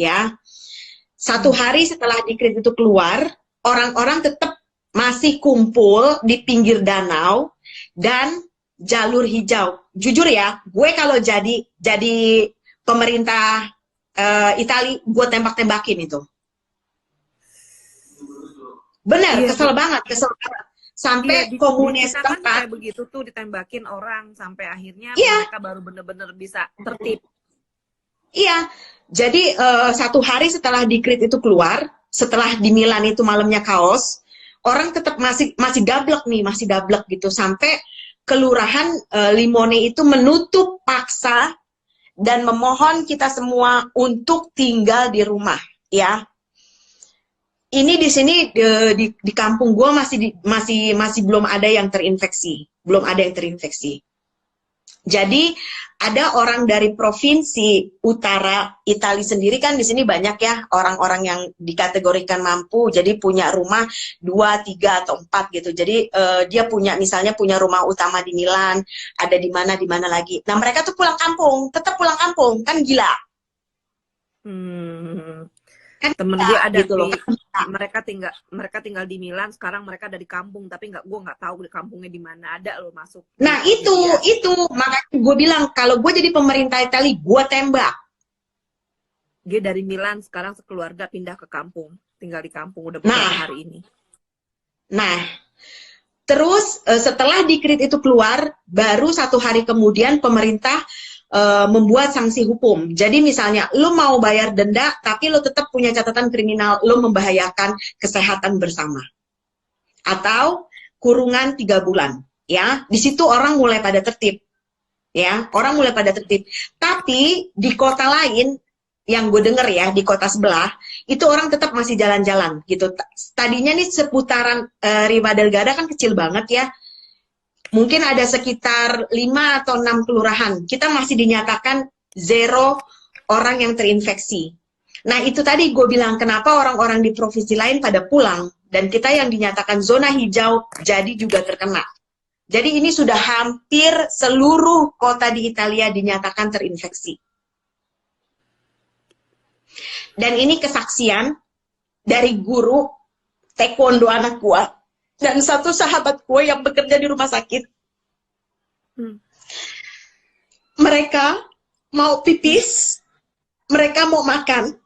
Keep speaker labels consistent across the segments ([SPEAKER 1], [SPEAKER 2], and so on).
[SPEAKER 1] ya. Satu hari setelah dekret itu keluar, orang-orang tetap masih kumpul di pinggir danau dan jalur hijau. Jujur ya, gue kalau jadi pemerintah Itali, gue tembak-tembakin itu. Bener,
[SPEAKER 2] Iya,
[SPEAKER 1] kesel banget. Sampai
[SPEAKER 2] di
[SPEAKER 1] komunis
[SPEAKER 2] kita kan
[SPEAKER 1] tempat.
[SPEAKER 2] kayak begitu tuh, ditembakin orang sampai akhirnya
[SPEAKER 1] Iya.
[SPEAKER 2] mereka baru bener-bener bisa tertib.
[SPEAKER 1] Iya, jadi satu hari setelah dekret itu keluar, setelah di Milan itu malamnya kaos, orang tetap masih gablek nih, masih gablek gitu, sampai kelurahan Limone itu menutup paksa dan memohon kita semua untuk tinggal di rumah, ya. Ini di sini di kampung gue masih belum ada yang terinfeksi, Jadi ada orang dari provinsi utara Italia sendiri, kan di sini banyak ya orang-orang yang dikategorikan mampu, jadi punya rumah 2, 3 atau 4 gitu. Jadi dia misalnya punya rumah utama di Milan, ada di mana lagi. Nah mereka tuh tetap pulang kampung, kan gila.
[SPEAKER 2] Kan temen gue ada
[SPEAKER 1] gitu loh.
[SPEAKER 2] mereka tinggal di Milan, sekarang mereka ada di kampung, tapi gue nggak tahu di kampungnya di mana, ada lo masuk.
[SPEAKER 1] Nah itu makanya gue bilang kalau gue jadi pemerintah Italia, gue tembak.
[SPEAKER 2] Dia dari Milan sekarang sekeluarga pindah ke kampung, tinggal di kampung udah beberapa hari ini. Nah,
[SPEAKER 1] terus setelah dekret itu keluar, baru 1 hari kemudian pemerintah membuat sanksi hukum. Jadi misalnya lo mau bayar denda tapi lo tetap punya catatan kriminal, lo membahayakan kesehatan bersama, atau kurungan 3 bulan, ya. Di situ orang mulai pada tertib, ya, tapi di kota lain yang gue denger ya, di kota sebelah itu orang tetap masih jalan-jalan gitu. Tadinya nih seputaran Riva del Garda kan kecil banget ya, mungkin ada sekitar 5 atau 6 kelurahan, kita masih dinyatakan 0 orang yang terinfeksi. Nah itu tadi gue bilang kenapa orang-orang di provinsi lain pada pulang, dan kita yang dinyatakan zona hijau jadi juga terkena. Jadi ini sudah hampir seluruh kota di Italia dinyatakan terinfeksi. Dan ini kesaksian dari guru taekwondo anak gue dan satu sahabat gue yang bekerja di rumah sakit. Mereka mau pipis, mereka mau makan,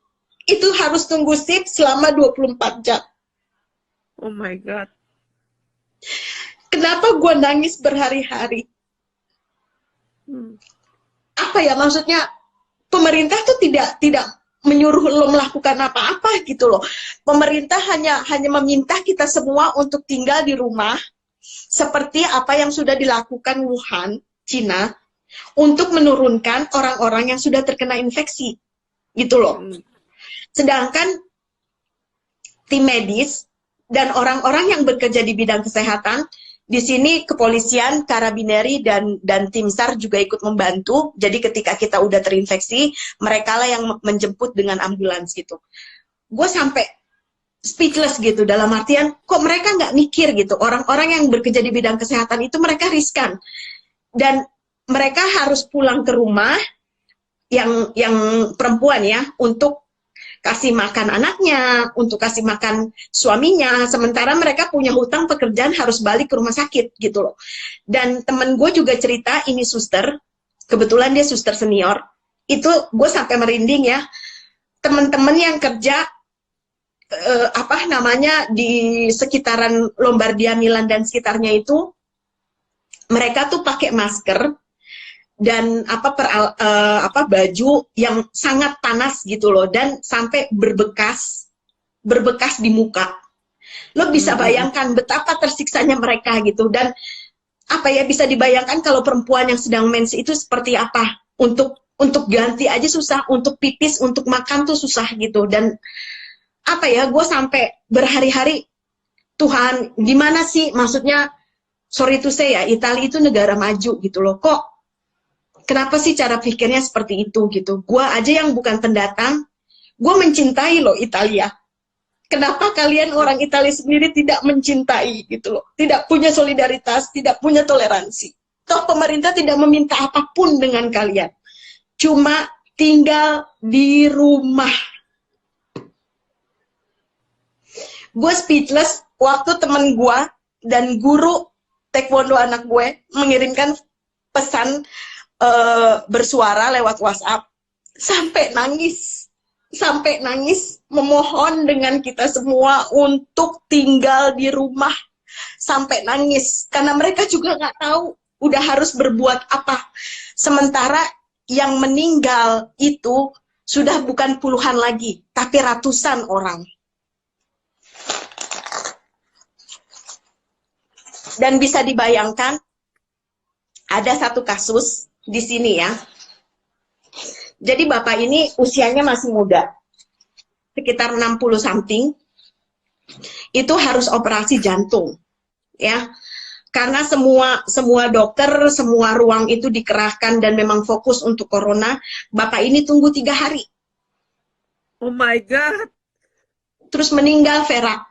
[SPEAKER 1] itu harus tunggu shift selama 24 jam.
[SPEAKER 2] Oh my God.
[SPEAKER 1] Kenapa gue nangis berhari-hari? Apa ya, maksudnya pemerintah tuh tidak menyuruh lo melakukan apa-apa gitu loh. Pemerintah hanya meminta kita semua untuk tinggal di rumah, seperti apa yang sudah dilakukan Wuhan, Cina, untuk menurunkan orang-orang yang sudah terkena infeksi, gitu loh. Sedangkan tim medis dan orang-orang yang bekerja di bidang kesehatan, di sini kepolisian, karabineri, dan tim SAR juga ikut membantu. Jadi ketika kita udah terinfeksi, mereka lah yang menjemput dengan ambulans gitu. Gue sampai speechless gitu, dalam artian kok mereka nggak mikir gitu. Orang-orang yang bekerja di bidang kesehatan itu mereka riskan. Dan mereka harus pulang ke rumah, yang perempuan ya, untuk kasih makan anaknya, untuk kasih makan suaminya, sementara mereka punya hutang pekerjaan harus balik ke rumah sakit gitu loh. Dan temen gue juga cerita, ini suster, kebetulan dia suster senior, itu gue sampai merinding ya, temen-temen yang kerja di sekitaran Lombardia, Milan dan sekitarnya itu, mereka tuh pakai masker dan baju yang sangat panas gitu loh, dan sampai berbekas di muka. Lo bisa bayangkan betapa tersiksanya mereka gitu. Dan bisa dibayangkan kalau perempuan yang sedang mens itu seperti apa, untuk ganti aja susah, untuk pipis, untuk makan tuh susah gitu. Dan gue sampai berhari-hari, Tuhan gimana sih, maksudnya sorry to say ya, Italia itu negara maju gitu loh, kok kenapa sih cara pikirnya seperti itu gitu. Gua aja yang bukan pendatang, gue mencintai loh Italia. Kenapa kalian orang Italia sendiri tidak mencintai gitu loh, tidak punya solidaritas, tidak punya toleransi. Toh pemerintah tidak meminta apapun dengan kalian, cuma tinggal di rumah Gue speechless waktu temen gue dan guru taekwondo anak gue mengirimkan pesan bersuara lewat WhatsApp sampai nangis memohon dengan kita semua untuk tinggal di rumah, sampai nangis karena mereka juga nggak tahu udah harus berbuat apa. Sementara yang meninggal itu sudah bukan puluhan lagi tapi ratusan orang. Dan bisa dibayangkan ada satu kasus di sini ya. Jadi bapak ini usianya masih muda, sekitar 60 something, itu harus operasi jantung, ya. Karena semua dokter, semua ruang itu dikerahkan dan memang fokus untuk corona. Bapak ini tunggu 3 hari.
[SPEAKER 2] Oh my God.
[SPEAKER 1] Terus meninggal, Vera.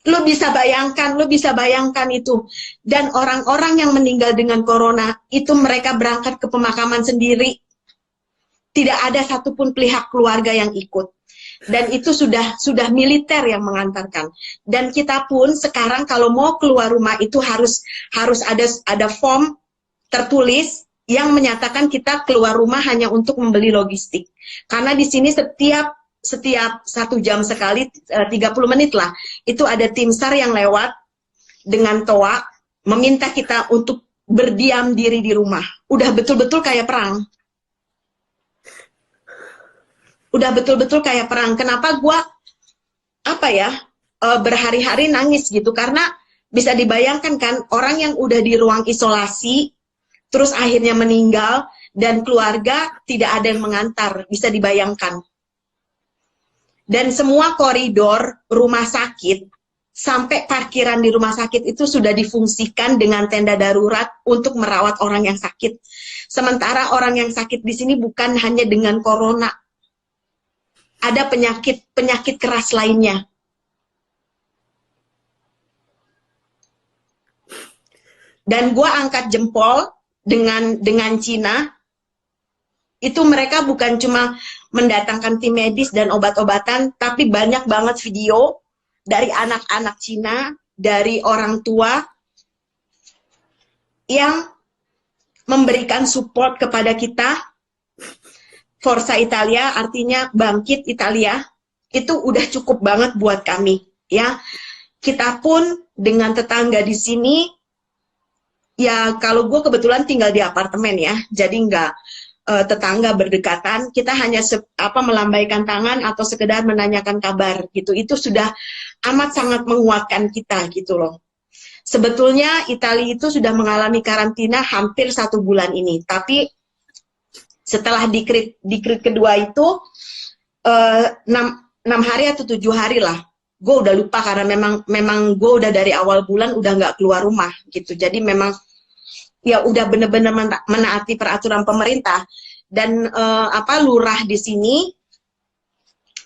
[SPEAKER 1] Lo bisa bayangkan itu. Dan orang-orang yang meninggal dengan corona, itu mereka berangkat ke pemakaman sendiri. Tidak ada satupun pihak keluarga yang ikut. Dan itu sudah militer yang mengantarkan. Dan kita pun sekarang kalau mau keluar rumah itu harus ada form tertulis yang menyatakan kita keluar rumah hanya untuk membeli logistik. Karena di sini setiap 1 jam sekali, 30 menit lah, itu ada tim SAR yang lewat dengan toa meminta kita untuk berdiam diri di rumah. Udah betul-betul kayak perang. Kenapa gua berhari-hari nangis gitu? Karena bisa dibayangkan kan, orang yang udah di ruang isolasi terus akhirnya meninggal dan keluarga tidak ada yang mengantar, bisa dibayangkan. Dan semua koridor rumah sakit sampai parkiran di rumah sakit itu sudah difungsikan dengan tenda darurat untuk merawat orang yang sakit. Sementara orang yang sakit di sini bukan hanya dengan corona, ada penyakit keras lainnya. Dan gua angkat jempol dengan Cina, itu mereka bukan cuma mendatangkan tim medis dan obat-obatan, tapi banyak banget video dari anak-anak Cina, dari orang tua yang memberikan support kepada kita. Forza Italia artinya bangkit Italia, itu udah cukup banget buat kami, ya. Kita pun dengan tetangga di sini, ya kalau gue kebetulan tinggal di apartemen ya, jadi nggak tetangga berdekatan, kita hanya melambaikan tangan atau sekedar menanyakan kabar gitu. Itu sudah amat sangat menguatkan kita gitu loh. Sebetulnya Italia itu sudah mengalami karantina hampir 1 bulan ini, tapi setelah dikrit kedua itu 6 hari atau 7 hari lah, gue udah lupa karena memang gue udah dari awal bulan udah nggak keluar rumah gitu. Jadi memang ya udah bener-bener menaati peraturan pemerintah. Dan lurah di sini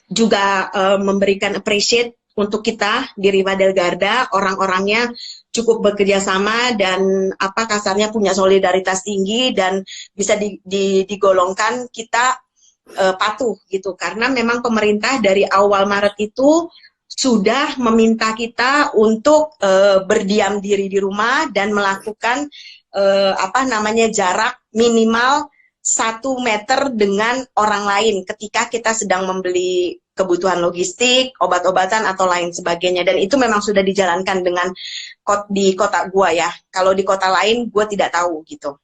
[SPEAKER 1] juga memberikan appreciate untuk kita di Riva del Garda, orang-orangnya cukup bekerja sama dan kasarnya punya solidaritas tinggi dan bisa digolongkan kita patuh gitu, karena memang pemerintah dari awal Maret itu sudah meminta kita untuk berdiam diri di rumah dan melakukan jarak minimal 1 meter dengan orang lain ketika kita sedang membeli kebutuhan logistik, obat-obatan atau lain sebagainya. Dan itu memang sudah dijalankan dengan di kota gua ya. Kalau di kota lain gua tidak tahu gitu.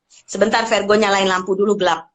[SPEAKER 1] Sebentar Virgo, nyalain lampu dulu, gelap.